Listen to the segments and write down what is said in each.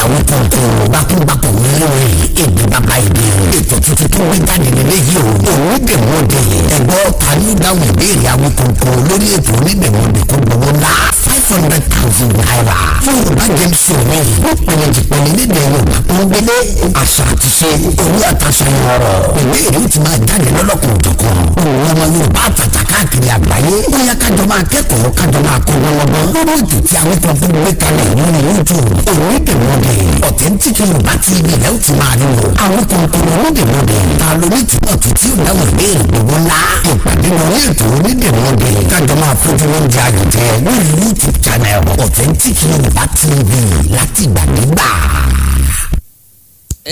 àwọn kọ̀ọ̀kan bákúbákú nílé èdè bàbá èdè ètò tuntun tó gbé jáde nílé yìí o òun dèmọ́dé ẹ̀gbọ́n ta ní dáhùn ìbéèrè àwọn kọ̀ọ̀kan lórí ètò onídèmọ́dé kó gbowó ńlá 500,000 naira fún Yorùbá Game Show ní ìpínlẹ̀ jìpínlẹ̀ nídìí Yorùbá tó ń gbélé àṣà àti ṣe orí àtàṣàyàn ọ̀rọ̀ ìbéèrè ó ti máa jáde lọ́lọ́kùn òjọ̀kan òun ọmọ Yorùbá àtàtà káàkiri àgbáyé bóyá kájọ máa kẹ́kọ̀ọ́ kájọ máa kọ́ lọ́lọ́gbọ́n lórí ètò tí àwọn kan tó gbé kalẹ̀ lórí YouTube onídèmọ́dé Authentic Yorùbá TV ilẹ̀ ó ti máa rí o àwọn kọ̀ọ̀kan onídèmọ́dé ta lórí tìpọ̀ tó tí ò dáwọ̀ ìbéèrè gbogbo ńlá ìpàdé lórí ètò onídèmọ́dé kájọ máa fojú oúnjẹ àyùjẹ lórí YouTube channel Authentic Yorùbá TV láti ìgbàdégbà.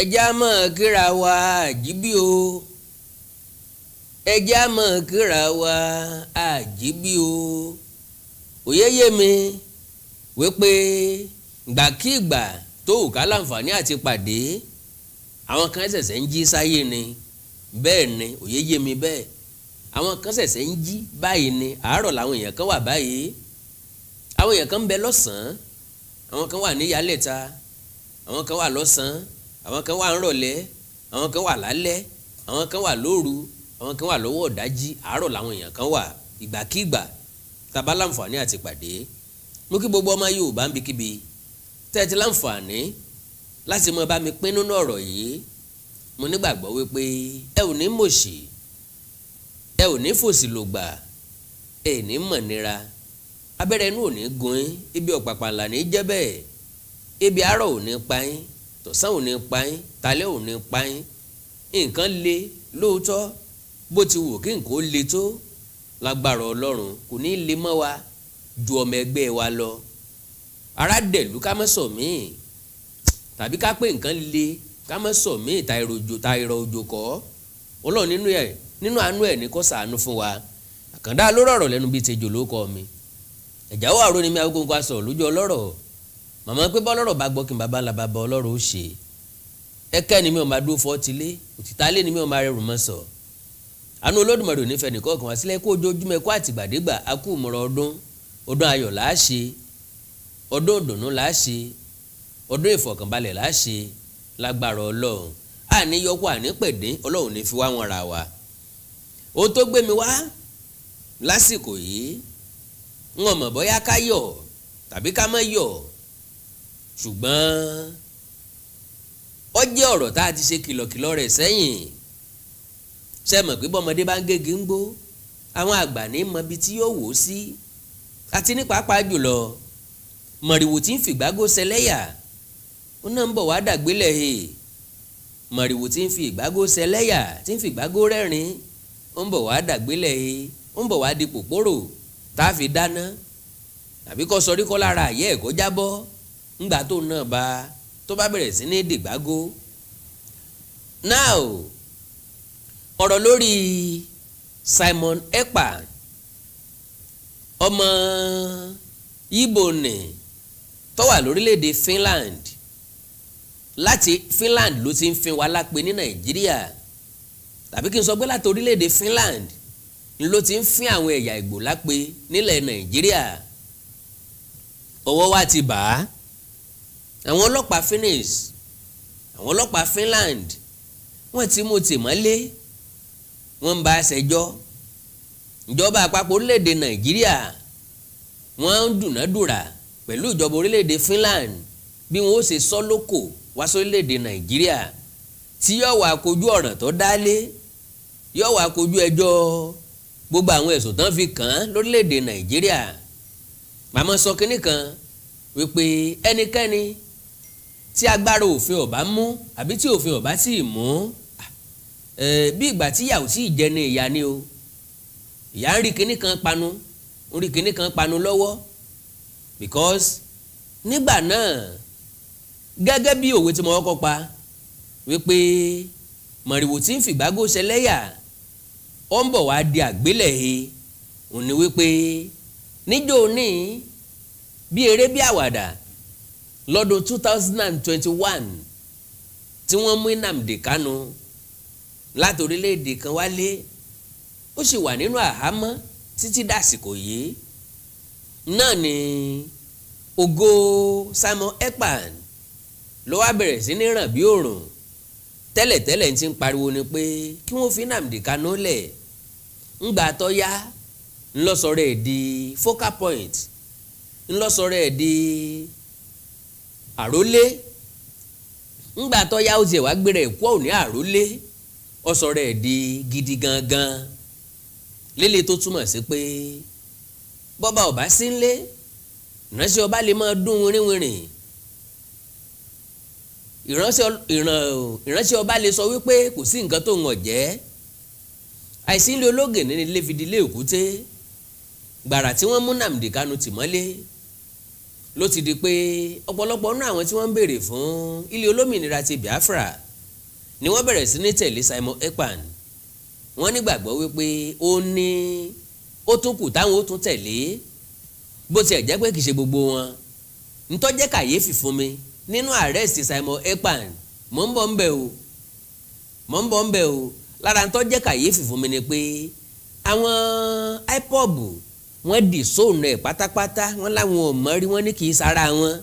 ẹjẹ́ á mọ̀ kíra wa àjíbí o ẹjẹ́ á mọ̀ kíra wa àjíbí o òye yé mi wípé gbàkígbà tó wù ká láǹfààní àti pàdé àwọn kan ṣẹ̀ṣẹ̀ ń jí sáyé ni bẹ́ẹ̀ ni òye yé mi bẹ́ẹ̀ àwọn kan ṣẹ̀ṣẹ̀ ń jí báyìí ni àárọ̀ làwọn èèyàn kan wà báyìí àwọn èèyàn kan ń bẹ lọ́sàn-án àwọn kan wà ní yálẹ̀ta àwọn kan wà lọ́sàn-án àwọn kan wà ń rọ̀lẹ́ àwọn kan wà lálẹ́ àwọn kan wà lóru àwọn kan wà lọ́wọ́ ọ̀dájí àárọ̀ làwọn èèyàn kan wà ìgbàkígbà tàbá láǹfààní àti pàdé mú kí gbogbo ọmọ Yorùbá ń bíkíbi tẹ́tí láǹfààní láti mọ bá mi pín nínú ọ̀rọ̀ yìí mo nígbàgbọ́ wípé ẹ ò ní mòṣì ẹ ò ní fòṣì lògbà ẹ ní mọ̀nira abẹ́rẹ́ inú ò ní gun yín ibi ọ̀pàpàlà ní jẹ́ bẹ́ẹ̀ ibi àárọ̀ ò ní pa yín tọ̀sán ò ní pa yín talẹ́ ò ní pa yín nǹkan le lóòótọ́ bó ti wù kí nǹkan ó le tó lágbára Ọlọ́run kò ní le mọ́ wa ju ọmọ ẹgbẹ́ wa lọ ara dẹ̀lú ká mọ́ sọ míì tàbí ká pé nǹkan le ká mọ́ sọ míì ta ìrọ̀ òjò kọ́ Ọlọ́run nínú àánú ẹ̀ ní kó ṣàánú fún wa àkàndá ló rọ̀rọ̀ lẹ́nu bíi tejò ló kọ́ mi ẹ̀jáwó àrò ni mi agogo aṣọ lójú ọlọ́rọ̀ màmá pé bọ́lọ́rọ̀ bá gbọ́ kí n bàbá ńlá bàbá ọlọ́rọ̀ ó ṣe ẹ̀kẹ́ ni mi ò máa dúró fọ́tílé òtítálé ni mi ò máa rẹrù mọ́ sọ àánú Olódùmarè ò ní fẹ́ nìkan kan wá sílẹ̀ kó ojoojúmọ́ ẹ̀kọ́ àtìgbàdégbà akú ìmọ̀ràn ọdún ayọ̀ là á ṣe ọdún ìdùnnú là á ṣe ọdún ìfọ̀kànbalẹ̀ là á ṣe lágbára Ọlọ́run àní yọkú àní pẹ̀dín Ọlọ́run ní fi wá wọn ra wa ohun tó gbé mi wá lásìkò yìí ń mọ̀ bóyá ká yọ̀ tàbí ká má yọ̀ ṣùgbọ́n ó jẹ́ ọ̀rọ̀ tá a ti ṣe kìlọ̀kìlọ̀ rẹ̀ sẹ́yìn ṣe mọ̀ pé bọ́mọdé bá ń gégi ń gbó àwọn àgbà ní mọ ibi tí yóò wò ó sí àti ní pàápàá jùlọ mọ̀rìwò tí ń fìgbágó ṣẹlẹ́yà ó náà ń bọ̀ wá dàgbélẹ̀ he mọ̀rìwò tí ń fi ìgbágó ṣẹlẹ́yà tí ń fìgbágó rẹ́rìn ó ń bọ̀ wá dàgbélẹ̀ he ó ń bọ̀ wá di pòpòrò tá a fi dáná tàbí kó sọrí kọ́ lára àyẹ́ ẹ̀ kó jábọ́ ńgbà tó náà tó bá bẹ̀rẹ̀ sí ní dìgbágó. now ọ̀rọ̀ lórí Simon Ekpa ọmọ Ìgbò ní tó wà lórílẹ̀‐èdè Finland láti Finland ló ti ń fin wa lápè ní Nàìjíríà tàbí kí n sọ pé láti orílẹ̀‐èdè Finland ló ti ń fin àwọn ẹ̀yà Ìgbò lápè nílẹ̀ Nàìjíríà ọwọ́ wa ti bà á àwọn ọlọ́pàá Finnish àwọn ọlọ́pàá Finland wọ́n ti mú tìmọ́lé wọ́n ń bá a ṣẹjọ́ ìjọba àpapọ̀ orílẹ̀‐èdè Nàìjíríà wọ́n ń dùnádùrà pẹ̀lú ìjọba orílẹ̀‐èdè Finland bí wọ́n ó ṣe sọ lóko wá sórílẹ̀‐èdè Nàìjíríà tí yóò wá kojú ọ̀ràn tó dálé yóò wá kojú ẹjọ́ gbogbo àwọn ẹ̀sùn tán fi kàn án lórílẹ̀‐èdè Nàìjíríà màmá sọ kínní kan wípé ẹnikẹ́ni tí agbára òfin ọ̀bá mú àbí tí òfin ọ̀bá sì mú bí ìgbà tí ìyà ò tí ì jẹ ní ìyá ni o ìyá ń rí kínní kan panu ń rí kínní kan panu lọ́wọ́ because nígbà náà gẹ́gẹ́ bí òwe tí mo kọ́kọ́ pa wípé mọ̀rìwò tí ń fìgbágó ṣẹlẹ́yà ó ń bọ̀ wá di àgbélẹ̀he òun ni wípé níjó ní bí eré bí àwàdà lọ́dún 2021 tí wọ́n mú Nnamdi Kanu láti orílẹ̀-èdè kan wálé ó sì wà nínú àhámọ́ títí dàsìkò yìí náà ni ògo Simon Ekpa ló wá bẹ̀rẹ̀ sí ní ràn bí òòrùn tẹ́lẹ̀tẹ́lẹ̀ ń ti ń pariwo ni pé kí wọ́n fi Nnamdi Kanu lẹ̀ ńgbà tó yá ńlọsọ̀rọ̀ ẹ̀ di focal point ńlọsọ̀rọ̀ ẹ̀ di àrólé ńgbà tó yá ó tiẹ̀ wá gbéra ẹ̀kọ́ òní àrólé ọ̀sọ̀rọ̀ ẹ̀ di gidi gangan lélẹ̀ tó túmọ̀ sí pé bọ́ba ọba sí ńlé ìránṣẹ́ ọba lè máa dún wìrìwìrì ìránṣẹ́ ọba lè sọ wípé kò sí nǹkan tó ń ọ̀jẹ́ àìsí ilé olóògè ní ilé fìdílé òkúté gbàrà tí wọ́n mú Nnamdi Kanu tì mọ́lé ló ti di pé ọ̀pọ̀lọpọ̀ nínú àwọn tí wọ́n ń béèrè fún ilé olómìnira ti Biafra ni wọ́n bẹ̀rẹ̀ sí ní tẹ̀lé Simon Ekpan wọ́n nígbàgbọ́ wípé ó ní ó tún kù táwọn ó tún tẹ̀lé bó tiẹ̀ jẹ́ pé kì í ṣe gbogbo wọn ntọ́jẹ́ kàyéfì fún mi nínú arrest Simon Ekpan mọ̀ ń bọ̀ ń bẹ̀ o lára ntọ́jẹ́ kàyéfì fún mi ni pé àwọn IPOB wọ́n dì sóònù ẹ̀ pátápátá wọ́n láwọn ò mọ̀ rí wọ́n ní kì í sára wọn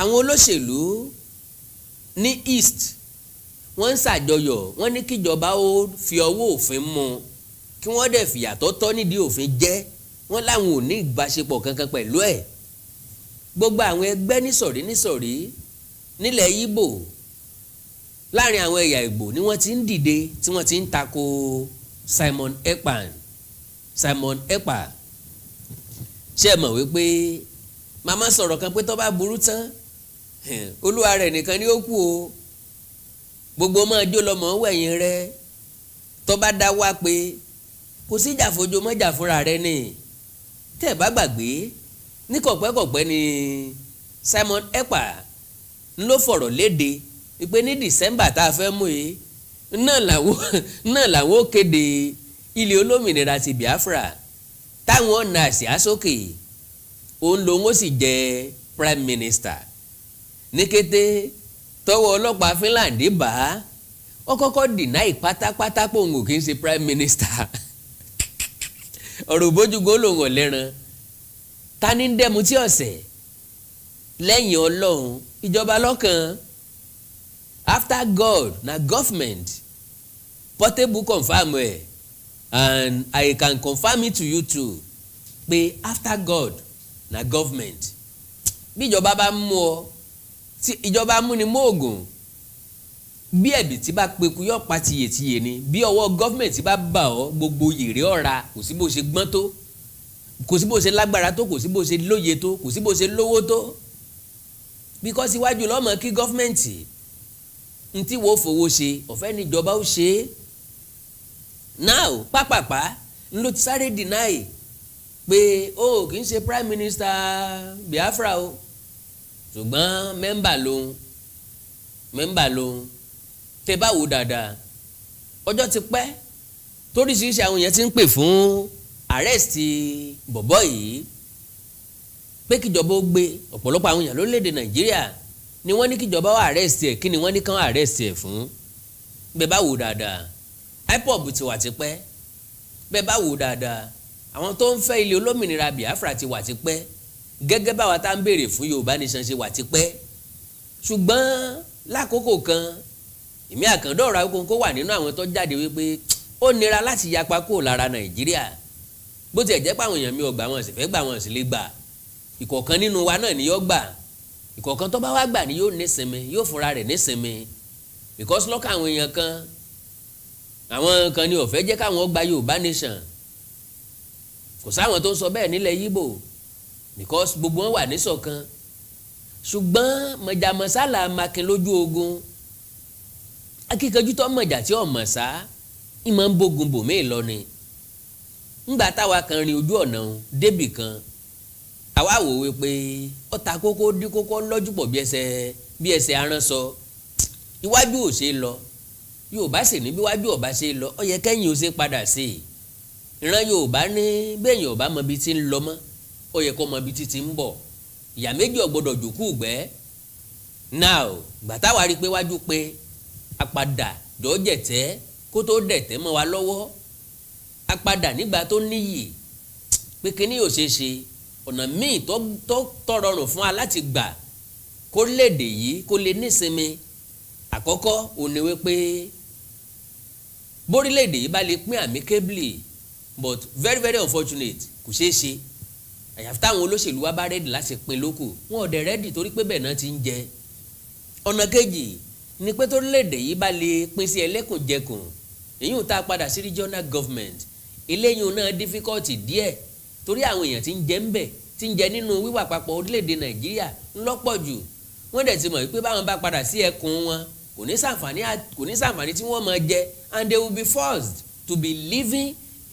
àwọn olóṣèlú ní East wọ́n ń ṣàjọyọ̀ wọ́n ní kíjọba ó fi ọwọ́ òfin mú kí wọ́n dẹ̀ fìyà tó tọ́ nídìí òfin jẹ́ wọ́n láwọn ò ní ìbáṣepọ̀ kankan pẹ̀lú ẹ̀ gbogbo àwọn ẹgbẹ́ nísọ̀rí nílẹ̀ Ìgbò láàrin àwọn ẹ̀yà Ìgbò ni wọ́n ti ń dìde tí wọ́n ti ń tako Simon Ekpan ṣé ẹ mọ̀ wípé màmá sọ̀rọ̀ kan pé tó bá burú tán olúwa rẹ̀ nìkan ni ó kú o gbogbo máa jó lọmọ wẹ̀yìn rẹ tó bá dá wá pé kò sí ìjà fojú mọ́jà fúnra rẹ ni tẹ́ ẹ bá gbàgbé ní kọ̀pẹ́kọ̀pẹ́ ni Simon Ekpan ló fọ̀rọ̀ léde wípé ní December tá a fẹ́ mú yìí náà làwọn ó kéde ilé olómìnira ti Biafra táwọn ọ̀nà àsíá sókè òun lòun ó sì jẹ prime minister ní kété tọwọ́ ọlọ́pàá Finland bá ó kọ́kọ́ deny pátápátá pé òun ò kí ń ṣe prime minister ọ̀rọ̀ bójúgbó lòun ọ̀lẹ́ran ta ní dẹ́mu tí ọ̀sẹ̀ lẹ́yìn Ọlọ́run ìjọba lọ́kàn after God na government Portable confirm ẹ̀ and I can confirm it to you too pé after God na government bí ìjọba bá mú ọ tí ìjọba mú ni mọ́ọ̀gùn bí ẹ̀bì tí bá peku yọ pa tiyetiye ni bí ọwọ́ gọ́fìmẹ̀ntì bá bà ọ́ gbogbo yèrè ọ̀ra kò sí bó ṣe gbọ́n tó kò sí bó ṣe lágbára tó kò sí bó ṣe lóye tó kò sí bó ṣe lówó tó because iwájú lọ́mọ kí gọ́fìmẹ̀ntì ntí wo fowó ṣe ọ̀fẹ́ ni ìjọba ó ṣe é now pápápá ló ti sáré deny pé ó kì í ṣe prime minister Biafra o ṣùgbọ́n mẹ́mbà lòun tẹ bá wò dáadáa ọjọ́ ti pẹ́ toríṣiríṣi àwọn èèyàn ti ń pè fún arrest bọ̀bọ́ yìí pé kíjọba ó gbé ọ̀pọ̀lọpọ̀ àwọn èèyàn lórílẹ̀‐èdè Nàìjíríà ni wọ́n ní kíjọba ó arrest ẹ̀ kí ni wọ́n ní kán arrest ẹ̀ fún bẹ́ẹ̀ bá wò dáadáa IPOB ti wà tipẹ́ bẹ́ẹ̀ bá wò dáadáa àwọn tó ń fẹ́ ilé olómìnira Biafra ti wà tipẹ́ gẹ́gẹ́ báwa tá ń béèrè fún Yorùbá nation ṣe wà tipẹ́ ṣùgbọ́n lákòókò kan èmi àkàndọ̀ ọ̀rọ̀ akókó wà nínú àwọn tó jáde wípé ó nira láti yapa kúrò lára Nàìjíríà bó tiẹ̀ jẹ́ pé àwọn èèyàn mi ò gbà wọn sì fẹ́ gbà wọn sì lè gbà ìkọ̀ọ̀kan nínú wa náà ni yóò gbà ìkọ̀ọ̀kan tó bá wá gbà ni yóò nísinmi yóò fúnra rẹ̀ nísinmi because lọ́kàn àwọn èèyàn kan àwọn kan ni ò fẹ́ jẹ́ káwọn gba Yorùbá nation kò sáwọn tó ń sọ bẹ́ẹ̀ nílẹ̀ Yíbò because gbogbo wọn wà níṣọ̀kan ṣùgbọ́n mọ̀jàmọ́sálà makin lójú ogun akíkanjú tó mọ̀jà tí ò mọ̀ sá ìmọ̀ ń bógun bòmí lọ ni ńgbà táwa kan rin ojú ọ̀nà débì kan àwa wò wípé ó ta kókó dí kókó lọ́jú pọ̀ bí ẹsẹ̀ aránṣọ iwájú ò ṣe lọ Yorùbá sì ní bí iwájú ọba ṣe lọ ó yẹ kẹ́yìn ó ṣe padà sí i ìran Yorùbá ní bẹ́ẹ̀ Yorùbá mọ ibi tí ń lọ mọ́ ó yẹ kó mọ ibi tí ti ń bọ̀ ìyá méjì ò gbọdọ̀ jòkú gbẹ́ now gbàtàwá rí pé wájú pé apadà jọ jẹ̀tẹ́ kó tó dẹ̀tẹ́ mọ́ wa lọ́wọ́ apadà nígbà tó níyì pé kíní yóò ṣe ọ̀nà míì tó rọrùn fún wa láti gbà kórílẹ̀-èdè yìí kó lè nísinmi àkọ́kọ́ òun ni wípé bórílẹ̀-èdè yìí bá lè pín amicably but very very unfortunate kò ṣeé ṣe àyàfi táwọn olóṣèlú wa bá rẹ́dì láti pín lókù wọn ò dẹ̀ rẹ́dì torí pé bẹ́ẹ̀ náà ti ń jẹ. ọ̀nà kejì ni pé torílẹ̀-èdè yìí bá lè pín sí ẹlẹ́kùnjẹkùn èyí ò tá a padà sí regional government eléyìí náà difficult díẹ̀ torí àwọn èèyàn tí ń jẹ ń bẹ̀ tí ń jẹ nínú wíwà papọ̀ orílẹ̀-èdè Nàìjíríà ńlọ́pọ̀ jù wọ́n dẹ̀ ti mọ̀ wípé báwọn bá padà sí ẹkùn wọn kò ní ṣàǹfààní tí wọ́n máa jẹ and they will be forced to be living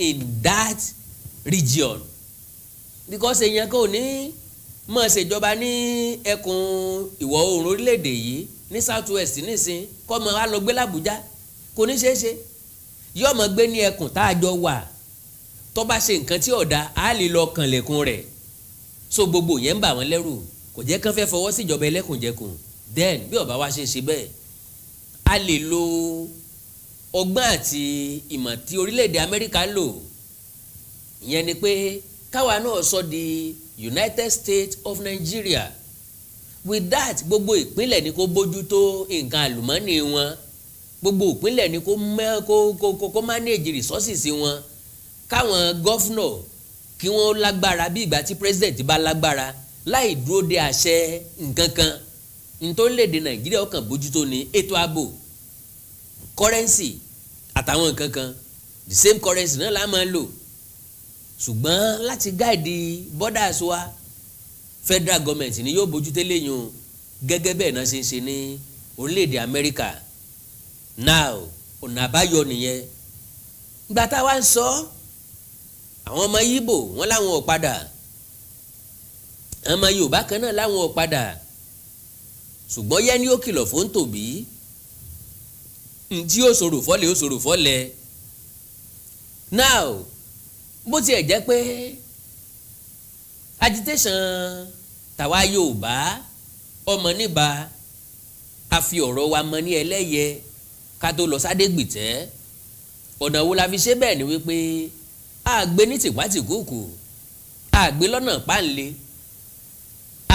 in that region because èèyàn kò ní máa ṣèjọba ní ẹkùn ìwọ̀ oòrùn orílẹ̀-èdè yìí ní south west nísìn kọ́ mọ á lọ gbé l'Àbújá kò ní ṣeé ṣe yóò mọ gbé ní ẹkùn tá a jọ wà tó bá ṣe nǹkan tí ọ̀dà á lè lọ kànlẹ̀kùn rẹ̀ so gbogbo yẹn ń bà wọ́n lẹ́rù kò jẹ́ kán fẹ́ fọwọ́ sí ìjọba ẹlẹ́kùnjẹkùn then bí ọba wa ṣe ń ṣe bẹ́ẹ̀ a lè lo ọgbọ́n àti ìmọ̀ tí orílẹ̀-èdè Amẹ́ríkà lò ìyẹn ni pé káwa náà sọ di United States of Nigeria with that gbogbo ìpínlẹ̀ ni kó bójú tó nǹkan àlùmọ́ọ́nì wọn gbogbo ìpínlẹ̀ ni kó manage resources wọn káwọn gọ́fúnọ̀ kí wọ́n lágbára bí ìgbà tí president bá lágbára láì dúró de àṣẹ nǹkan kan nítòlédè Nàìjíríà ọkàn bójútó ní ètò ààbò currency àtàwọn nǹkan kan the same currency náà la máa ń lò ṣùgbọ́n láti gáàdì borders wa federal government ni yóò bójútó léyìn gẹ́gẹ́ bẹ́ẹ̀ náà ṣe ń ṣe ní orílẹ̀-èdè Amẹ́ríkà now ọ̀nà àbáyọ nìyẹn gbà tá a wá ń sọ àwọn ọmọ Yíbò wọn láwọn ò padà ọmọ Yorùbá kan náà láwọn ò padà ṣùgbọ́n yẹn ni ó kìlọ̀ fún Tòbí tí ó sọ̀rọ̀ fọ́lẹ̀ now bó tiẹ̀ jẹ́ pé agitation tàwa Yorùbá ọmọ níbà a fi ọ̀rọ̀ wa mọ ní ẹlẹ́yẹ ká tó lọ sádégbìtẹ́ ọ̀nà wo la fi ṣe bẹ́ẹ̀ ni wípé a gbé ní tìpátìkúùkù a gbé lọ́nà páńlé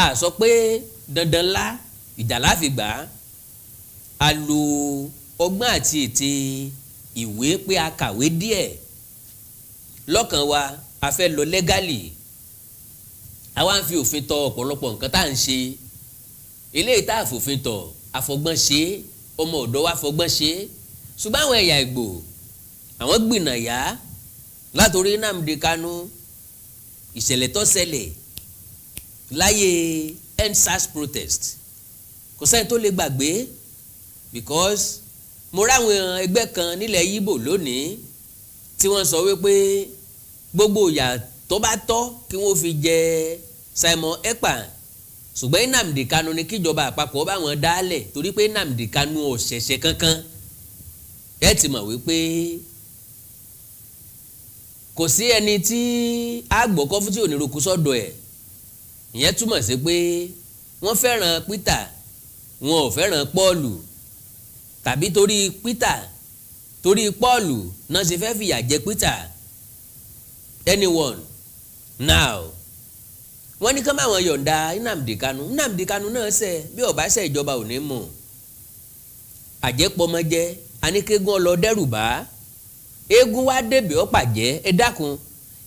a sọ pé dandan lá ìjà la fi gbà á lo ọgbọ́n àti ète ìwé pé a kàwé díẹ̀ lọ́kàn wa a fẹ́ lọ lẹ́gálì àwa ń fi òfin tọ ọ̀pọ̀lọpọ̀ nǹkan tá à ń ṣe eléyìí tá a fòfin tọ àfọgbọ́n ṣe ọmọ ọ̀dọ́ wa fọgbọ́n ṣe ṣùgbọ́n àwọn ẹ̀yà Ìgbò àwọn gbìnàyà látòrí Nnamdi Kanu ìṣẹ̀lẹ̀ tó ṣẹlẹ̀ láyé EndSARS protest kò sẹ́ni tó lè gbàgbé because mo ráwọn ẹgbẹ́ kan nílẹ̀ Yíbò lónìí tí wọ́n sọ wípé gbogbo ìyà tó bá tọ́ kí wọ́n fi jẹ Simon Ekpa ṣùgbọ́n Nnamdi Kanu ní kíjọba àpapọ̀ bá wọn dálẹ̀ torí pé Nnamdi Kanu ò ṣẹ̀ṣẹ̀ kankan ẹ ti mọ̀ wípé kò sí ẹni tí a gbọ́ kọ́ fún tí ò ní roku sọ́dọ̀ ẹ̀ ìyẹn túmọ̀ sí pé wọ́n fẹ́ràn Peter wọn ò fẹ́ràn Pọ́ọ̀lù tàbí torí Peter torí Pọ́ọ̀lù náà ṣe fẹ́ fìyà jẹ Peter anyone now wọ́n ní ká máa wọn yọ̀ǹda Nnamdi Kanu náà ṣẹ̀ bí ó bá ṣẹ̀ ìjọba ò ní mọ̀ àjẹpọmọjẹ aníkégún ọlọ dẹ́rùbá eégún wá débè ó pàjẹ́ ẹ dákun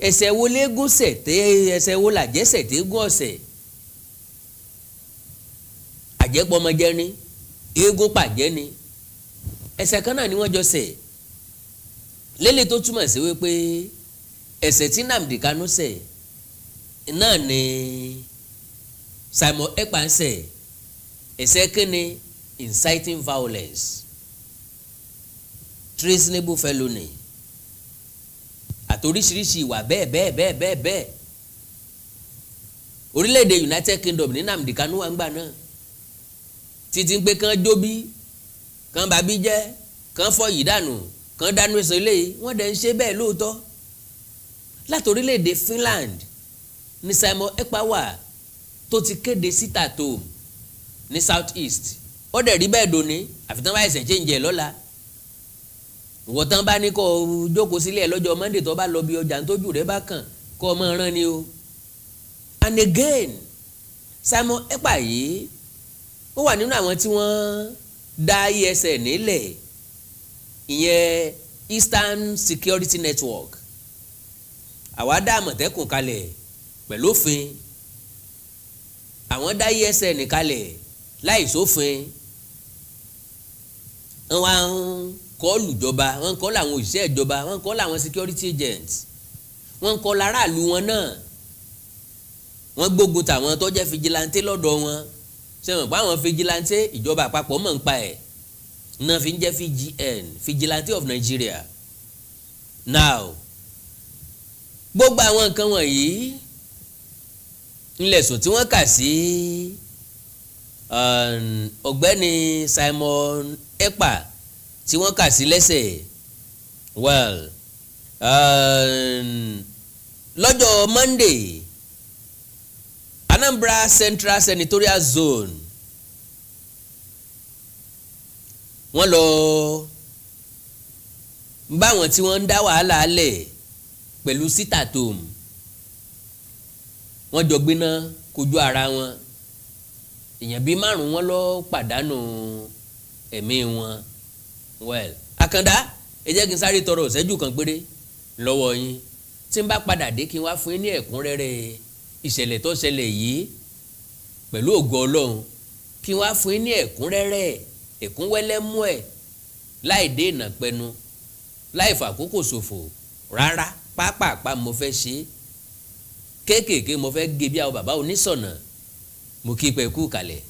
ẹ̀ṣẹ̀ wo léégún ṣẹ̀ tẹ́ ẹ̀ṣẹ̀ wo làjẹ́ ṣẹ̀ tẹ́gún ọ̀ṣẹ̀ àjẹpọmọjẹ ni eégún pàjẹ́ ni ẹ̀ṣẹ̀ kan náà ni wọ́n jọ ṣẹ̀ lélẹ̀ tó túmọ̀ sí wípé ẹ̀ṣẹ̀ tí Nnamdi Kanu ṣẹ̀ náà ni Simon Ekpa ń ṣẹ̀ ẹ̀ṣẹ̀ kíni inciting violence treasonable felony àtòríṣiríṣi ìwà bẹ́ẹ̀ orílẹ̀-èdè United Kingdom ní Nnamdi Kanu wà ń gbà náà títí ń pé kán jóbí kán bàbí jẹ́ kán fọ́ yìí dànù kán dánú ẹ̀sọ́ ilé wọ́n dẹ̀ ń ṣe bẹ́ẹ̀ lóòótọ́ láti orílẹ̀-èdè Finland ní Simon Ekpa wà tó ti kéde síta tó ní South East ó dẹ̀ rí bẹ́ẹ̀ dòní àfitán bá ẹsẹ̀ ṣe ń jẹ lọ́la wọ́n tán bá ní kó jókòó sílẹ̀ lọ́jọ́ Monday tó bá lọ bí ọjà tójú rẹ̀ bá kàn kó ọmọ rán ni o and again Simon Ekpa yìí ó wà nínú àwọn tí wọ́n dá ESN nílẹ̀, ìyẹn Eastern Security Network. àwa dá Àmọ̀tẹ́kùn kalẹ̀ pẹ̀lú òfin, àwọn dá ESN kalẹ̀ láì sófin. wọ́n wá ń kọ́ọ̀lù ìjọba, wọ́n ń kọ́ọ̀lù àwọn òṣìṣẹ́ ìjọba, wọ́n ń kọ́ọ̀lù àwọn security agents, wọ́n ń kọ́ọ̀lù aráàlú wọn náà. wọ́n gbógun tàwọn tó jẹ́ fìjìláńtẹ́ lọ́dọ̀ wọn. sẹ́wọ̀n pa àwọn fìjìláńtẹ́ ìjọba àpapọ̀ mọ̀ ń pa ẹ̀ náà fi ń jẹ́ FGN, Vigilante of Nigeria. now gbogbo àwọn nǹkan wọ̀nyí ńlẹ̀sùn tí wọ́n kà sí ọ̀gbẹ́ni Simon Ekpa tí wọ́n kà sí lẹ́sẹ̀. well lọ́jọ́ Monday, Anambra Central Senatorial Zone wọ́n lọ báwọn tí wọ́n ń dá wàhálà lẹ̀ pẹ̀lú sítàtòm, wọ́n jọ gbéná kojú ara wọn. èèyàn bíi 5 wọ́n lọ pàdánù ẹ̀mí wọn. well Àkàndá, ẹ jẹ́ kí n sáré tọrọ ìṣẹ́jú kan péré lọ́wọ́ yín, tí n bá padà dé kí n wá fún yín ní ẹ̀kúnrẹ́rẹ́ ìṣẹ̀lẹ̀ tó ṣẹlẹ̀ yìí pẹ̀lú ògo Ọlọ́run, kí n wá fún yín ní ẹ̀kúnrẹ́rẹ́ ẹ̀kúnwẹ́lẹ́mú ẹ̀ láì dé ìnàpẹnu, láì fàkókò ṣòfò rárá. pápápá mo fẹ́ ṣe kéékèèké, mo fẹ́ gé bí àwọn bàbá oníṣọ̀nà. mo kí pẹ́ kú kalẹ̀.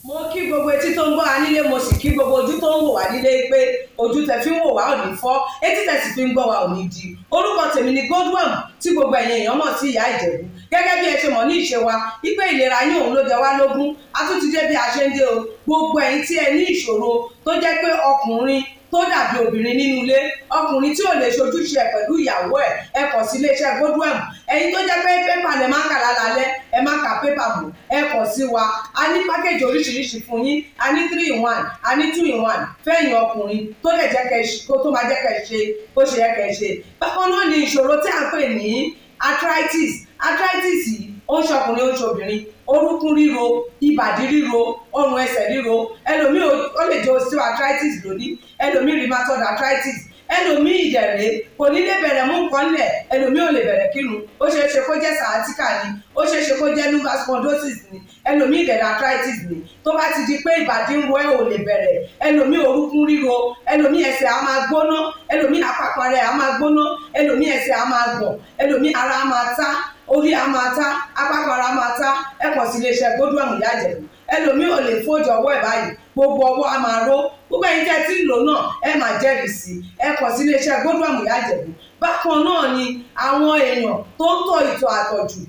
mo kí gbogbo etí tó ń gbọ́ wa nílé, mo sì kí gbogbo ojú tó ń wò wá nílé pé ojú tẹ fi ń wò wá ò ní fọ́, etí tẹ sì fi ń gbọ́ wa ò ní di. orúkọ tèmi ni Godwin tí gbogbo ẹ̀yin èèyàn mọ̀ sí Ìyá Ìjẹ̀bú. gẹ́gẹ́ bí ẹ ṣe mọ̀ ní ìṣe wa wípé ìlera yín òun ló jẹ wá lógún. a tún ti dé bí a ṣe ń dé o. gbogbo ẹ̀yin tí ẹ ní ìṣòro tó jẹ́ pé ọkùnrin tó dàbí obìnrin nínú ilé, ọkùnrin tí ò lè ṣojúṣe ẹ̀ pẹ̀lú ìyàwó ẹ̀, ẹ kàn sí iléeṣẹ́ Godwin. ẹ̀yin tó jẹ́ pé pépà lẹ máa ń kà lálálẹ́, ẹ má ka pépà mọ́, ẹ kàn sí wa. a ní pákéjì oríṣiríṣi fún yín, a ní 3-in-1, a ní 2-in-1 fẹ́yìn ọkùnrin tó lè jẹ́ tó máa jẹ́ kẹ́ ṣe bó ṣe yẹ kẹ́ ṣe. bákan náà ni ìṣòro tí a ń pè ní arthritis yìí ó ń ṣọkùnrin ó ń ṣobìnrin, orúnkún ríro, ìbàdí ríro, ọrùn ẹsẹ̀ ríro, ẹlòmíì ó lè jẹ́ osteoarthritis lónìí, ẹlòmíì rheumatoid arthritis, ẹlòmíì ìdẹ̀rẹ̀ kò ní lè bẹ̀rẹ̀ mú nǹkan lẹ̀, ẹlòmíì ò lè bẹ̀rẹ̀ kírun, ó ṣeé ṣe kó jẹ́ sciatica ni, ó ṣeé ṣe kó jẹ́ lumbar spondylosis ni, ẹlòmíì ìdẹ̀rẹ̀ arthritis ni. tó bá ti di pé ìbàdí ń ro ẹ̀ ò lè bẹ̀rẹ̀, ẹlòmíì orúnkún ríro, ẹlòmíì ẹsẹ̀ á máa gbóná, ẹlòmíì àpapọ̀ rẹ̀ á máa gbóná, ẹlòmíì ẹsẹ̀ á máa gbọ̀n, ẹlòmíì ara á máa tá, orí á máa tá, àpapọ̀ ara á máa tá. ẹ kàn sí iléeṣẹ́ Godwin Ìyá Ìjẹ̀bú. ẹlòmíì ò lè fojú ọwọ́ ẹ̀ báyìí, gbogbo ọwọ́ á máa ró. gbogbo ẹ̀yin tẹ́ tí ń lò náà ẹ máa jẹ́rìí sí. ẹ kàn sí iléeṣẹ́ Godwin Ìyá Ìjẹ̀bú. bákan náà ni àwọn èèyàn tó ń tọ̀ ìtọ̀ àtọ̀jù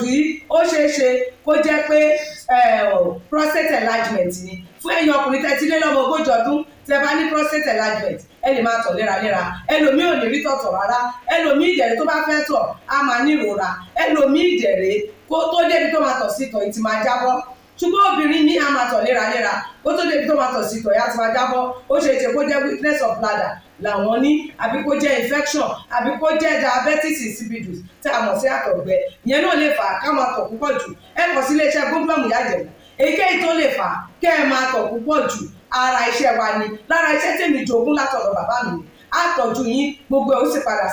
yìí ó ṣeé ṣe kó jẹ́ pé prostate enlargement ni. fún ẹ̀yin ọkùnrin tẹ́ ti lé lọ́mọ 40 ọdún tẹ́ bá ní prostate enlargement, ẹ lè máa tọ̀ léraléra. ẹlòmíì ò ní rí tọ̀tọ̀ rárá, ẹlòmíì ìdẹ̀rẹ̀ tó bá fẹ́ tọ̀ á máa ní ìrora, ẹlòmíì ìdẹ̀rẹ̀ kó tó débi tó máa tọ̀ sí tọ̀ ìtì máa jábọ́. ṣùgbọ́n obìnrin ní á máa tọ̀ léraléra, kó tó débi tó máa tọ̀ sí tọ̀ ìyá ti máa jábọ́. ó ṣeé ṣe kó jẹ́ weakness of bladder làwọn ní, àbí kó jẹ́ infection, àbí kó jẹ́ diabetes insipidus tí a mọ̀ sí àtọ̀gbẹ. ìyẹn náà lè fà á ká máa tọ̀ púpọ̀ jù. ẹ kàn sí iléeṣẹ́ Godwin Ìyá Ìjẹ̀bú. èyíkéyìí tó lè fà á kẹ́ ẹ máa tọ̀ púpọ̀ jù, ara iṣẹ́ wa ni, lára iṣẹ́ tèmi jogún látọ̀dọ̀ bàbá mi ni. àtọ̀jú yín gbogbo ẹ̀ ó sì padà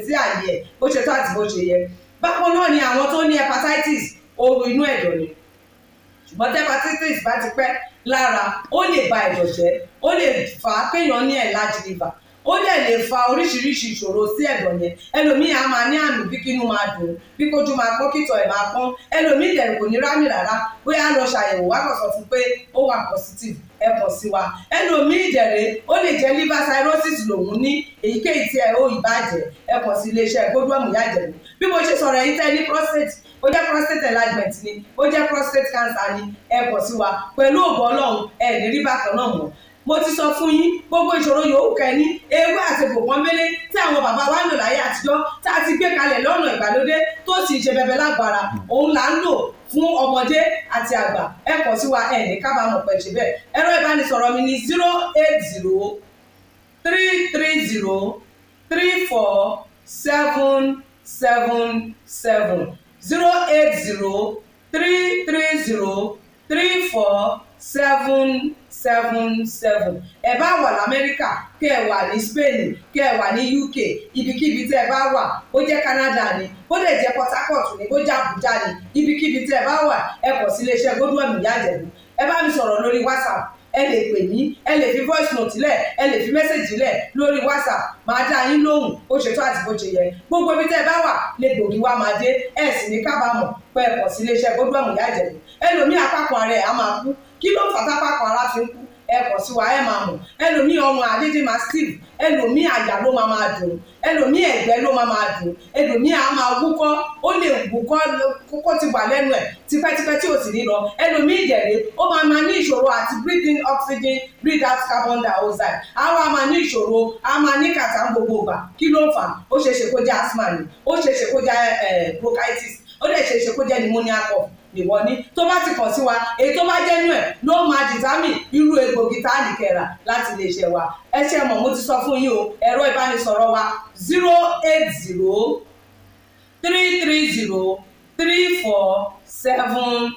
sí àyè ẹ̀ bó ṣe tó àti bó ṣe yẹ. bákan náà ni àwọn tó ní hepatitis, ooru inú ẹ̀dọ̀ ni. ṣùgbọ́n tí hepatitis bá ti pẹ́ lára, ó lè ba ẹ̀dọ̀ jẹ́, ó lè fà á kéèyàn ní enlarged liver, ó dẹ̀ lè fa oríṣiríṣi ìṣòro sí ẹ̀dọ̀ yẹn. ẹlòmíì á máa ní àmì bí kínú máa dùn, bí kójú máa pọ́n, kítọ̀ ẹ̀ máa pọ́n. ẹlòmíì dẹ̀ kò ní rámì rárá, bóyá lọ ṣàyẹ̀wò wá kàn sọ fún pé ó wà positive, ẹ kàn sí wa. ẹlòmíì dẹ̀rẹ̀ ó lè jẹ́ liver cirrhosis lòun ní, èyíkéyìí tí ẹ ó ìbàjẹ́, ẹ kàn sí iléeṣẹ́ Godwin Ìyá Ìjẹ̀bú. bí mo ṣe sọ̀rọ̀ ẹ̀yin tẹ́ ní prostate, ó jẹ́ prostate enlargement ni, ó jẹ́ prostate cancer ni, ẹ kàn sí wa. pẹ̀lú ògo Ọlọ́run ẹ lè rí bákan náà mọ́. mo ti sọ fún yín gbogbo ìṣòro yòówù kẹ́ni, ewé àti gbòǹkan mélé tí àwọn bàbá wa ń lò láyé àtijọ́ tá a ti gbé kalẹ̀ lọ́nà ìgbàlódé tó sì ṣe bẹbẹ lágbára, òun là ń lò fún ọmọdé àti àgbà. ẹ kàn sí wa, ẹ ní kábàámọ̀ pẹ̀ ṣe bẹ́ẹ̀. ẹ̀rọ ìbánisọ̀rọ̀ mi ni 08033034777 0803303 347777. ẹ bá wà lamẹ́ríkà kẹ́ ẹ wà ní Spain kẹ́ ẹ wà ní UK ibikíbi tẹ́ ẹ bá wà ó jẹ́ Canada ni ó lè jẹ́ Port Harcourt ni ó jẹ́ Abuja ni ibikíbi tẹ́ ẹ bá wà ẹ kọ̀ sí iléeṣẹ́ Godwin Ìyá Ìjẹ̀bú. ẹ bá mi sọ̀rọ̀ lórí WhatsApp, ẹ lè pè mí, ẹ lè fi voice note lẹ̀, ẹ lè fi message lẹ̀ lórí WhatsApp, máa dá yín lóhùn ó ṣe tó àti bó ṣe yẹ. gbogbo ibi tẹ́ ẹ bá wà lè gbòógì wá máa dé, ẹ sì ní kábàámọ̀ pé ẹ kọ̀ sí iléeṣẹ́ Godwin Ìyá Ìjẹ̀bú. ẹlòmíì apákan ara ẹ̀ á máa kú, kí ló fà tápákan ara fi ń kú? ẹ kọ̀ sí wa ẹ máa mọ̀. ẹlòmíì ọrùn àdédé máa steve, ẹlòmíì àyà ló máa dùn, ẹlòmíì ẹ̀gbẹ́ ló máa dùn, ẹlòmíì á máa wúkọ́, ó lè wúkọ́ kókó ti wà lẹ́nu ẹ̀ tipẹ́tipẹ́ tí ò sì ní lọ. ẹlòmíì ìjẹ̀rẹ̀ ó máa ní ìṣòro àti breathe in oxygen, breathe out carbon dioxide. àwa máa ní ìṣòro, a máa ní kàtà gbogbo ìgbà. kí ló ń fà? ó ṣeéṣe kó jẹ́ asthma ni, ó ṣeéṣe kó jẹ́ bronchitis, ó lè ṣeéṣe kó jẹ́ pneumonia cough ìwọ ní. tó bá ti kàn sí wa, èyí tó bá jẹ́ nú ẹ̀ ló máa determine irú egbògi tá a lè kẹ́ra láti lè ṣe wa. ẹ ṣe mọ̀, mo ti sọ fún yín o, ẹ̀rọ ìbánisọ̀rọ̀ wa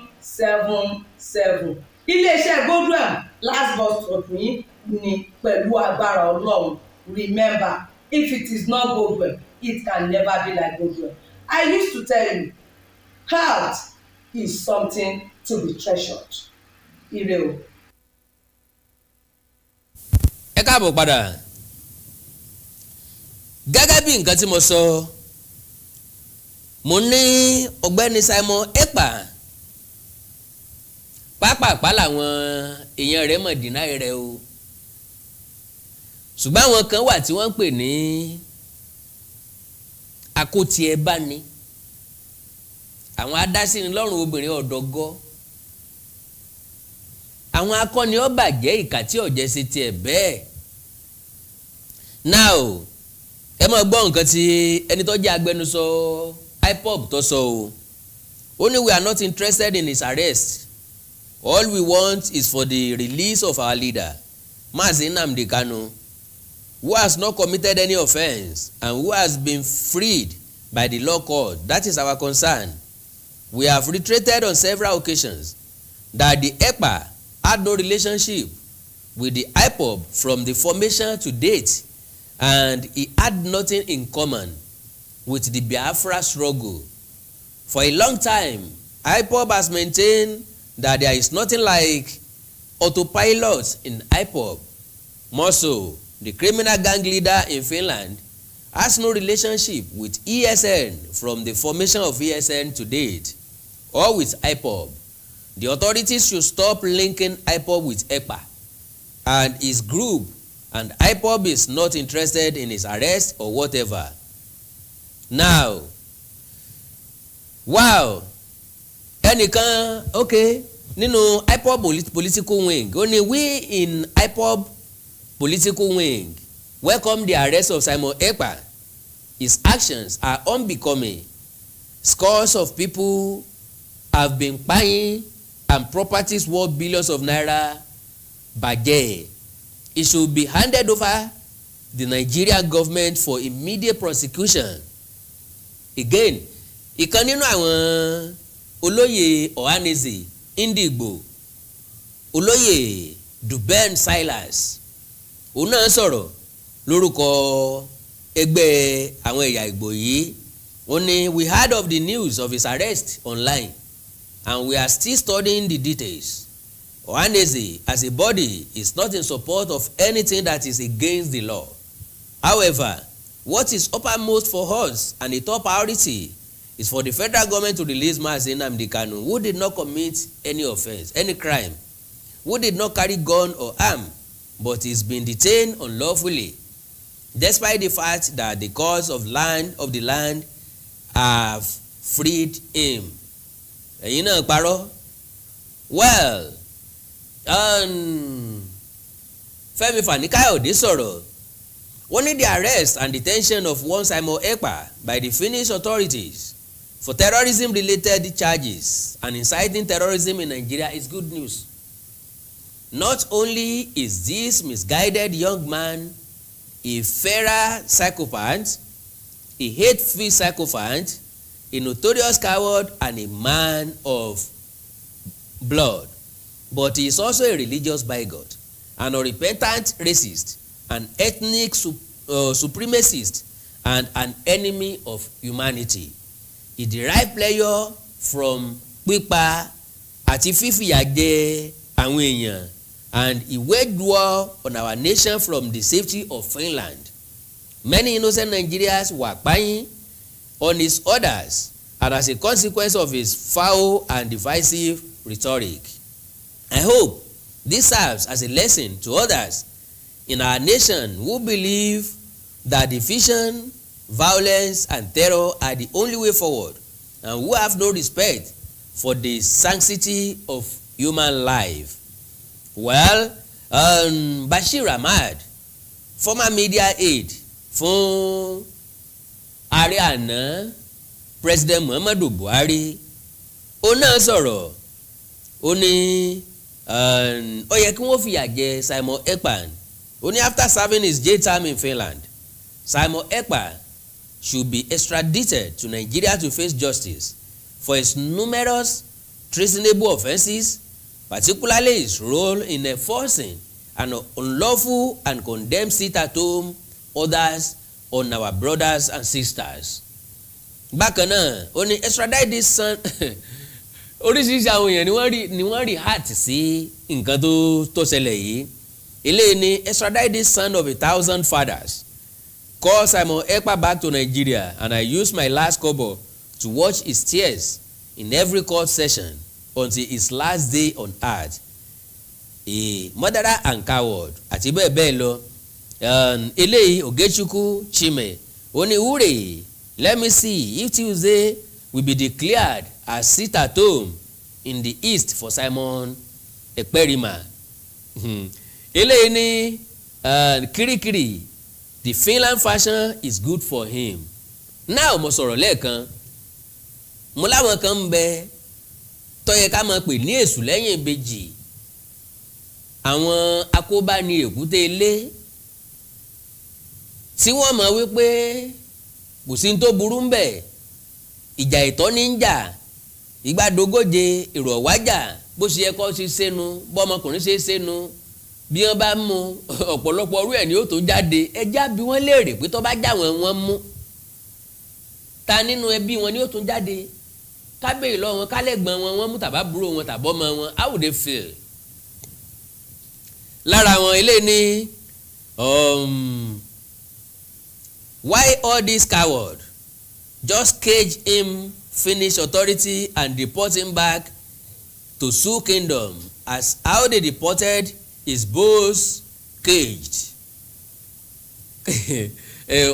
08033034777. iléeṣẹ́ Godwin last bus stop yín ni pẹ̀lú agbára Ọlọ́run. Remember, if it is not Godwin, it can never be like Godwin. I used to tell you, health is something to be treasured. Ire o. ẹ káàbọ̀ padà. gẹ́gẹ́ bí nǹkan tí mo sọ, mo ní ọ̀gbẹ́ni Simon Ekpa pápápá làwọn èèyàn rẹ̀ mọ̀ dínà rẹ̀ o, ṣùgbọ́n àwọn kan wà tí wọ́n ń pè ní akótiẹ̀báni, àwọn adásínilọ́rùn obìnrin ọ̀dọ́gọ́, àwọn akọni ọ̀bàjẹ́ ìkà tí ọ̀jẹ̀ ṣe tiẹ̀ bẹ́ẹ̀. now ẹ máa gbọ́ nǹkan tí ẹni tó jẹ́ agbẹnusọ IPOB tó sọ o. ó ní we are not interested in his arrest, all we want is for the release of our leader Mazi Nnamdi Kanu, who has not committed any offence and who has been freed by the law court. That is our concern. We have reiterated on several occasions that the Ekpa had no relationship with the IPOB from the formation to date, and he had nothing in common with the Biafra struggle. For a long time, IPOB has maintained that there is nothing like autopilot in IPOB. More so, the criminal gang leader in Finland has no relationship with ESN from the formation of ESN to date, or with IPOB. The authorities should stop linking IPOB with Ekpa and his group, and IPOB is not interested in his arrest or whatever. Now, wow, ẹnìkan okay nínú IPOB political wing, only we in IPOB political wing welcome the arrest of Simon Ekpa. His actions are unbecoming. Scores of people have been buying and properties worth billions of naira bàjẹ́. It should be handed over the Nigerian government for immediate prosecution. Again, ìkan nínú àwọn olóyè Ohanaeze Ndigbo, olóyè Duben Silas, òun náà sọ̀rọ̀ lórúkọ ẹgbẹ́ àwọn ẹ̀yà Ìgbò yìí. ó ní we heard of the news of his arrest online and we are still studying the details. Ohanaeze as a body is not in support of anything that is against the law. However, what is uppermost for us and a top priority is for the federal government to release Mazi Nnamdi Kanu, who did not commit any offence, any crime, who did not carry gun or arm, but is being detained unlawfully, despite the fact that the courts of the land have freed him. Ẹ̀yin náà parọ́. Well, Fẹ́mi Fani-Káyọ̀dé sọ̀rọ̀. Wọ́n ní the arrest and detention of one Simon Ekpa by the Finnish authorities for terrorism-related charges and inciting terrorism in Nigeria is good news. Not only is this misguided young man a feral psychopath, a hateful psychopath, a notorious coward, and a man of blood, but he is also a religious bigot, an unrepentant racist, an ethnic supremacist, and an enemy of humanity. He derived pleasure from pípa àti fífìyà jẹ àwọn èèyàn, and he waged war on our nation from the safety of Finland. Many innocent Nigerians were paying on his orders and as a consequence of his foul and divisive rhetoric. I hope this serves as a lesson to others in our nation who believe that division, violence, and terror are the only way forward, and who have no respect for the sanctity of human life. Well, Bashir Ahmad, former media aide fún ààrẹ àná President Muhammadu Buhari, ó náà sọ̀rọ̀, ó ní ó yẹ kí wọ́n fìyà jẹ Simon Ekpa. Ó ní after serving his jail term in Finland, Simon Ekpa should be extradited to Nigeria to face justice for his numerous treasonable offences, particularly his role in enforcing an unlawful and condemned sit-at-home orders on our brothers and sisters. Bákan náà, ó ní extradite this son oríṣiríṣi àwọn èèyàn ni wọ́n rí heart sí nǹkan tó ṣẹlẹ̀ yìí. Eléyìí ni extradite this son of 1,000 fathers. Call Simon Ekpa back to Nigeria, and I use my last kobo to watch his tears in every court session until his last day on earth. A murderer and coward àti bẹ́ẹ̀ bẹ́ẹ̀ lọ. Eléyìí Ogechukwu Chime, ó ní hooray, let me see if Tuesday will be declared as sit-at-home in the east for Simon Ekperima. Eléyìí ní kirikiri, the Finland fashion is good for him. Now mo sọ̀rọ̀ lẹ́ẹ̀kan, mo láwọn kan ń bẹ tó yẹ ká máa pè ní èṣù lẹ́yìn ìbejì, àwọn akóbáni èkúté ilé tí wọ́n mọ̀ wípé kò sí tó burú ń bẹ̀, ìjà ìtọ́ ní ń jà, ìgbàdógóje èrò ọ̀wájà, bó ṣe yẹ kó ṣe sẹ́nu, bọ́mọkùnrin ṣe sẹ́nu, bí wọ́n bá mú ọ̀pọ̀lọpọ̀ orú ẹ̀ ni ó tó jáde. ẹjá bí wọ́n léèrè pé tó bá já wọ́n mú, ta nínú ẹbí wọn ni ó tún jáde? kábẹ́yì lọ wọn, kálẹ̀gbọ́n wọn mú tàbábúrò wọn tàbọ́mọ wọn, how would they feel? Lára wọn ilé ní why all this coward? Just cage him, finish authority, and deport him back to Sioux Kingdom as how they deported his boss caged.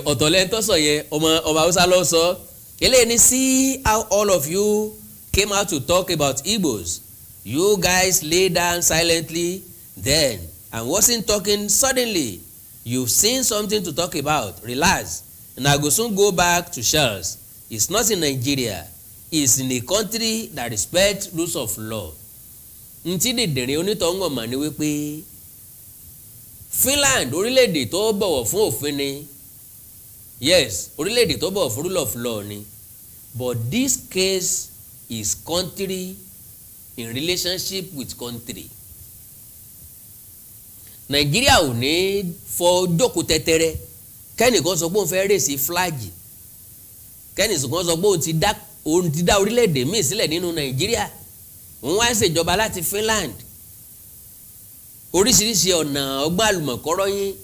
Ọ̀tọ̀lẹ́ntọ́ sọ yẹn, ọmọ Hausa ló sọ. Eléyìí ní see how all of you came out to talk about Igbos. You guys lay down silently then and wasn't talking suddenly. You've seen something to talk about. Relax. And I go soon go back to shells. It's not in Nigeria. It's in a country that respects rules of law. Ntí dèdèrè onítọ̀hún ọ̀mà ni wípé Finland orílẹ̀-èdè tó bọ̀wọ̀ fún òfin ni. Yes, orílẹ̀-èdè tó bọ̀wọ̀ fún rule of law ni. But this case is country in relationship with country. Nàìjíríà ò ní fọ jókòó tẹ́tẹ́rẹ́ kẹ́nìkan sọ pé òun fẹ́ rèsì fúláàgì, kẹ́nìkan sọ pé òun ti dá orílẹ̀-èdè míì sílẹ̀ nínú Nàìjíríà, òun wá ṣèjọba láti Finland. Oríṣiríṣi ọ̀nà ọgbọ́n àlùmọ̀kọ́rọ́ yín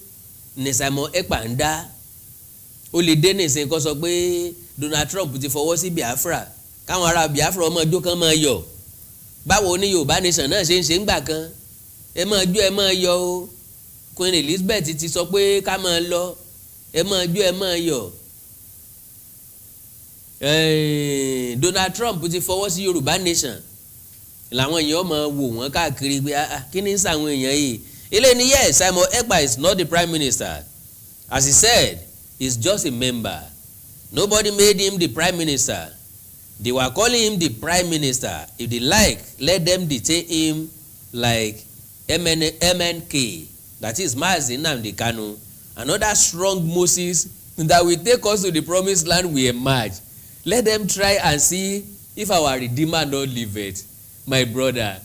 ní Simon Ekpa ń dá. Ó lè dé nìsín kó sọ pé Donald Trump ti fọwọ́ sí Biafra, káwọn ará Biafra ọmọ ọjọ́ kan máa yọ̀. Báwo ni Yorùbá nation náà ṣe ń ṣe ń gbà kan? Ẹ máa jó ẹ máa yọ̀ o. Queen Elizabeth ti sọ pé ká máa lọ, ẹ máa jó ẹ máa yọ̀. Donald Trump ti fọwọ́ sí Yorùbá nation, làwọn èèyàn máa wò wọ́n káàkiri pé kí ni sàwọn èèyàn yìí. Eléyìí yes, Simon Ekpa is not the prime minister. As he said, he's just a member. Nobody made him the prime minister. They were calling him the prime minister. If they like, let them detain him like MNK, that is Mazi Nnamdi Kanu. Another strong Moses that will take us to the promised land will emerge. Let them try and see if our Redeemer not live it. My brother,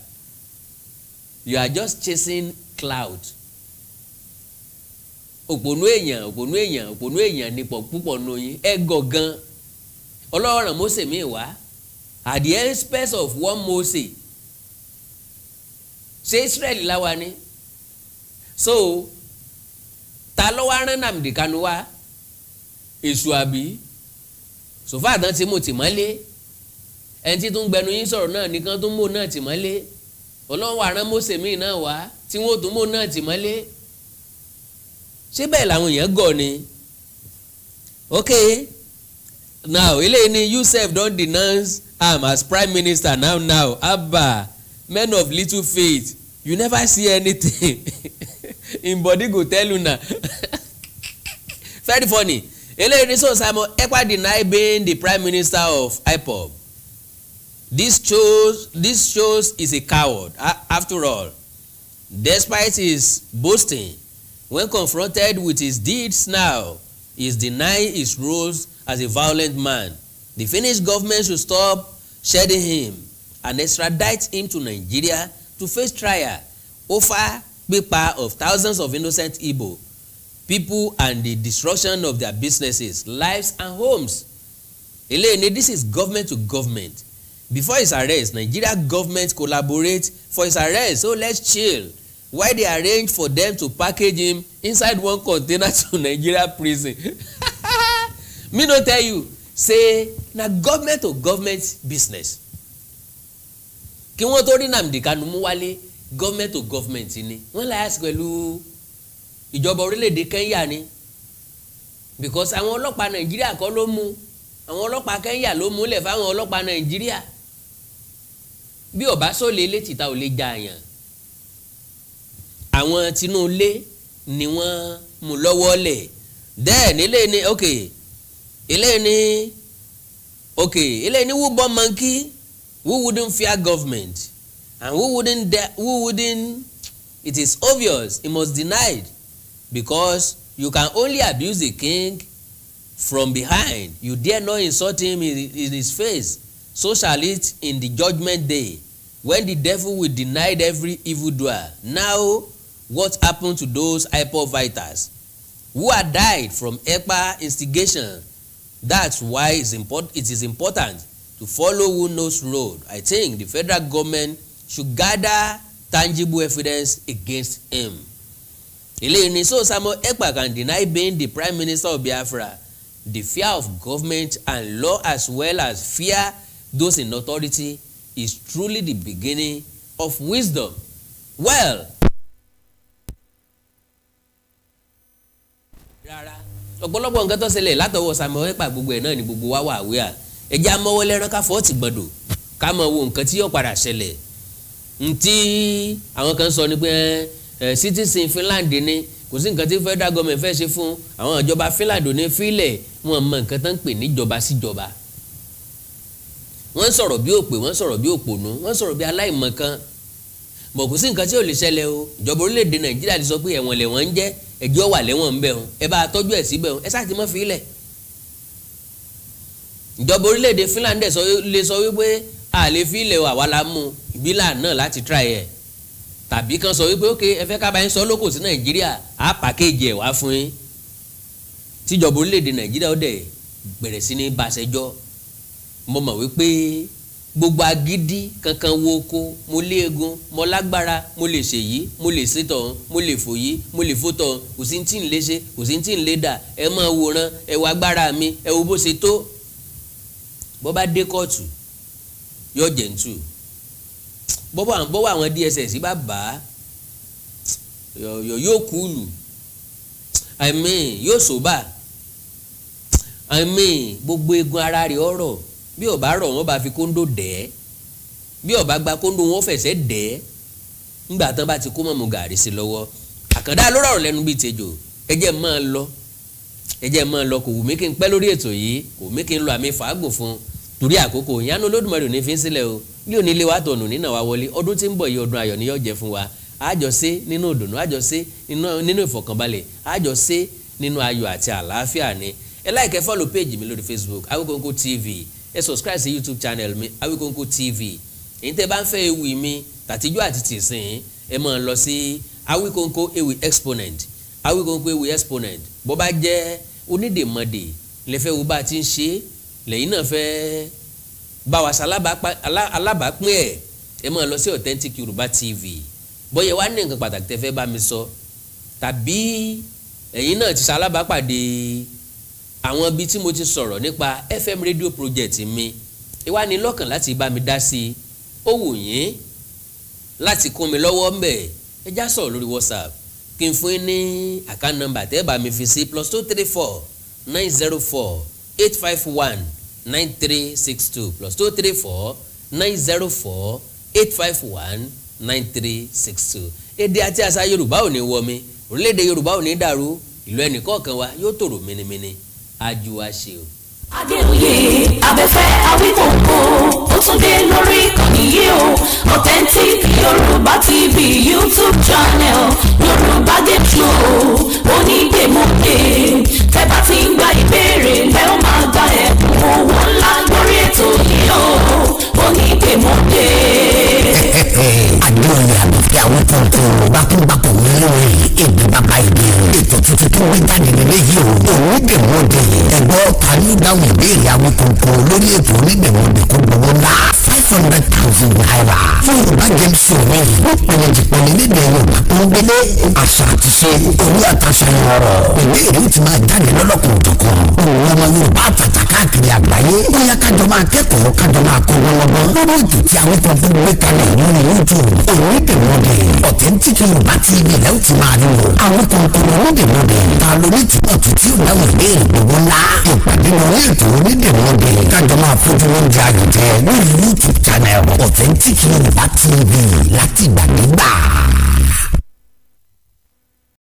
you are just chasing cloud. òpònú èèyàn ni púpọ̀ nù yín ẹ gọ̀gán. Ọlọ́run Mósè mi wá at the expense of one Mósè. Ṣé Israel láwa ni? So ta ló wá rán Nnamdi Kanu wá? Èṣù àbí? Sòfà àtàn tí mo tì mọ́lé ẹni tí tó ń gbẹnu yín sọ̀rọ̀ náà nìkan tó ń mò náà tì mọ́lé. Ọlọ́run wá rán Mósè mi náà wá tí wọ́n tó mò náà tì mọ́lé. Ṣé bẹ́ẹ̀ làwọn èèyàn gọ̀ ni? Okay, now eléyìí ni Yusuf don denounce am as prime minister now abba men of little faith you never see anything im body go tell you na. Very funny. Eléyìí ni so Simon Ekpa deny being the prime minister of IPOB. This shows he's a coward after all. Despite his boasting, when confronted with his deeds now, he is denying his roles as a violent man. The Finnish government should stop shedding him and extradite him to Nigeria to face trial over paper of thousands of innocent Igbo people and the destruction of their businesses, lives and homes. Eleni, this is government to government. Before his arrest, Nigeria government collaborate for his arrest, so let's chill. Why they arrange for them to package him inside one container to Nigeria prison? Me no tell you say na government to government business. Kí wọ́n tó rí Nnamdi Kanu mú wálé government to government ni wọ́n láyàsí pẹ̀lú ìjọba orílẹ̀-èdè Kenya ni because àwọn ọlọ́pàá Nàìjíríà kọ́ ló mú àwọn ọlọ́pàá Kenya ló múlẹ̀ fáwọn ọlọ́pàá Nàìjíríà bí ọba sólè létí ta ò lè ja àyàn àwọn tinúlé ni wọ́n mú lọ́wọ́ lẹ̀ then eléyìí ni who born monkey who wouldn't fear government and who wouldn't it is obvious he must deny it because you can only abuse the king from behind, you dare not insult him in his face. So shall it in the judgment day, when the devil will deny every evildoer. Now, what happened to those IPOB fighters who had died from Ekpa instigation? That's why it is important to follow who knows road. I think the federal government should gather tangible evidence against him. So Samuel Ekpa can deny being the prime minister of Biafra. The fear of government and law as well as fear those in authority is truly the beginning of wisdom. Well, ọ̀pọ̀lọpọ̀ nǹkan tó ṣẹlẹ̀ látọwọ́ Samuel Ekpa gbogbo ẹ̀ náà ni gbogbo wa wà wíwà ẹja mọ́wọ́ lẹ́rán ká fọ́ ti gbọ́dọ̀ ká mọ̀ wo nǹkan tí yóò padà ṣẹlẹ̀ ntí àwọn kan sọ ni pé citizen Finland ni kò sí nǹkan tí federal government fẹ́ ṣe fún àwọn ìjọba Finland ò ní fílẹ̀ wọn mọ nǹkan tó ń pè níjọba síjọba wọ́n sọ̀rọ̀ bí òpè wọ́n sọ̀rọ̀ bí òpònú wọ́n sọ̀rọ̀ bí aláìmọ̀kan bọ̀ kò sí nǹkan tí ò lè ṣẹlẹ̀ o ìjọba orílẹ̀-èdè Nàìjíríà ti sọ pé ẹ̀wọ̀n lẹ̀wọ̀n ń jẹ́ ẹjọ́ wà lẹ́wọ̀n ń bẹ̀ wọn ẹ bá tọ́jú ẹ̀ síbẹ̀ wọn ẹ sáà ti mọ́ fílẹ̀ ìjọba orílẹ̀-èdè Finland lè sọ wípé a lè fílẹ̀ àwa la mú ìbílà náà láti try ẹ̀ tàbí kan sọ wípé ok ẹ fẹ́ ká bá yín sọ lóko sí Nàìjíríà á pàkéjì ẹ̀ wá fún yín tíjọba orílẹ̀-èdè Nàìjíríà ó dẹ̀ bẹ̀rẹ̀ sí ní bàṣẹjọ́ mo mọ̀ wípé gbogbo agídí kankan wo oko mo lé egun mo lágbára mo lè ṣèyí mo lè ṣètọ̀ mo lè fòyí mo lè fòtọ̀ kò sí tí ń lè ṣe kò sí tí ń lè dà ẹ máa wòran ẹ wo agbára mi ẹ wo bó ṣe tó bó bá dé kóòtù yóò jẹ̀ǹtù bọ́wọ́ àwọn DSS bá bá yóò kúlù yóò sòbà gbogbo egun ara rẹ̀ ọ̀rọ̀ bí ó bá rọ̀ wọ́n bá fi kóńdó dẹ̀ bí ó bá gba kóńdó wọn fẹsẹ̀ dẹ̀ ńgbà tán bá ti kó mọ̀mú gàrí sí lọ́wọ́ àkàndá ló rọrùn lẹ́nu bíi tejò ẹjẹ́ máa lọ kò wù mí kí n pẹ́ lórí ètò yìí kò wù mí kí n lo àmì fàágùn fún torí àkókò ìyanu Olódùmarè ò ní fi ń sílẹ̀ o ní onílé wa tọ̀nù nínà wa wọlé ọdún tí ń bọ̀ yìí ọdún ayọ̀ ni yóò jẹ́ fún wa àjọṣe nínú ìdùnnú àjọṣe nínú ìfọ̀kànbalẹ̀ àjọṣe nínú ayọ̀ àti àlàáfíà ni ẹ like ẹ follow page mi lórí Facebook Awikonko TV ẹ subscribe sí YouTube channel mi Awikonko TV èyí tẹ́ bá ń fẹ́ ewì mi tàtijọ́ àti tìsín ẹ máa lọ sí Awikonko Ewì Exponent Awikonko Ewì Exponent bó bá jẹ́ onídèmọdè lẹ́fẹ́ wo bá ti ń ṣe lẹ́yìn náà fẹ́ bá wa alábàápín ẹ máa lọ sí Authentic Yorùbá TV bóyá wá ní nǹkan pàtàkì tẹ́ fẹ́ bá mi sọ tàbí ẹ̀yin náà ti ṣalábàápàdé àwọn ibi tí mo ti sọ̀rọ̀ nípa FM radio project mi ìwà ní lọ́kàn láti bá mi dá sí i ó wù yín láti kún mi lọ́wọ́ ń bẹ̀ ẹ já sọ̀rọ̀ lórí WhatsApp kí n fún yín ní account number tẹ́ bá mi fi sí +234 904 851 9362 +234 904 851 9362 èdè àti àṣà Yorùbá ò ní wọ mi orílẹ̀-èdè Yorùbá ò ní dàrú ìlú ẹnìkọ̀ọ̀kan wa yóò tòrò mìnìmìnì ájú wa ṣe o. Adéoyè abẹ́fẹ́ Awikonko ó tún dé lórí ìkànnì yìí o Authentic Yorùbá TV YouTube channel Yorùbá Game Show onígbèmọ̀gbè tẹ́ bá ti ń gba ìbéèrè lẹ́ ó máa gba ẹ̀bùn owó ńlá lórí ètò yìí o onígbèmọ̀gbè. Adéoyè abẹ́fẹ́ Awikonko bákúnbákú lórí èdè bàbá ìdè ètò tuntun tó wí jáde nílé yìí o onígbèmọ̀gbè ẹ̀gbọ́n tani dáhùn ìbéèrè Awikonko lórí ètò onígbèmọ̀gbè kó gbowó ńlá 500,000 naira fún Yorùbá Game Show rẹ̀ wọ́n pinnu jìpọ̀lì nídìí Yorùbá tó ń gbélé àṣà àti ṣe orí àtàṣàyàn ọ̀rọ̀ ìbéèrè ó ti máa jáde lọ́lọ́kùn òjọ̀kan òun ọmọ Yorùbá àtàtà káàkiri àgbáyé bóyá kájọ máa kẹ́kọ̀ọ́ kájọ máa kọ́ lọ́wọ́ lórí ètò tí Awikonko gbé kalẹ̀ lórí YouTube onígbèmọ̀gbè Authentic Yorùbá TV lẹ́ ó ti máa rí o Awikonko onígbèmọ̀gbè ta lórí ìtumọ̀ tó tí ó dáhùn ìbéèrè gbogbo ńlá ìpàdé lórí ètò onígbèmọ̀gbè kájọ máa fojú oúnjẹ àyùjẹ lórí YouTube channel Authentic Yorùbá TV láti gbàgbégbà.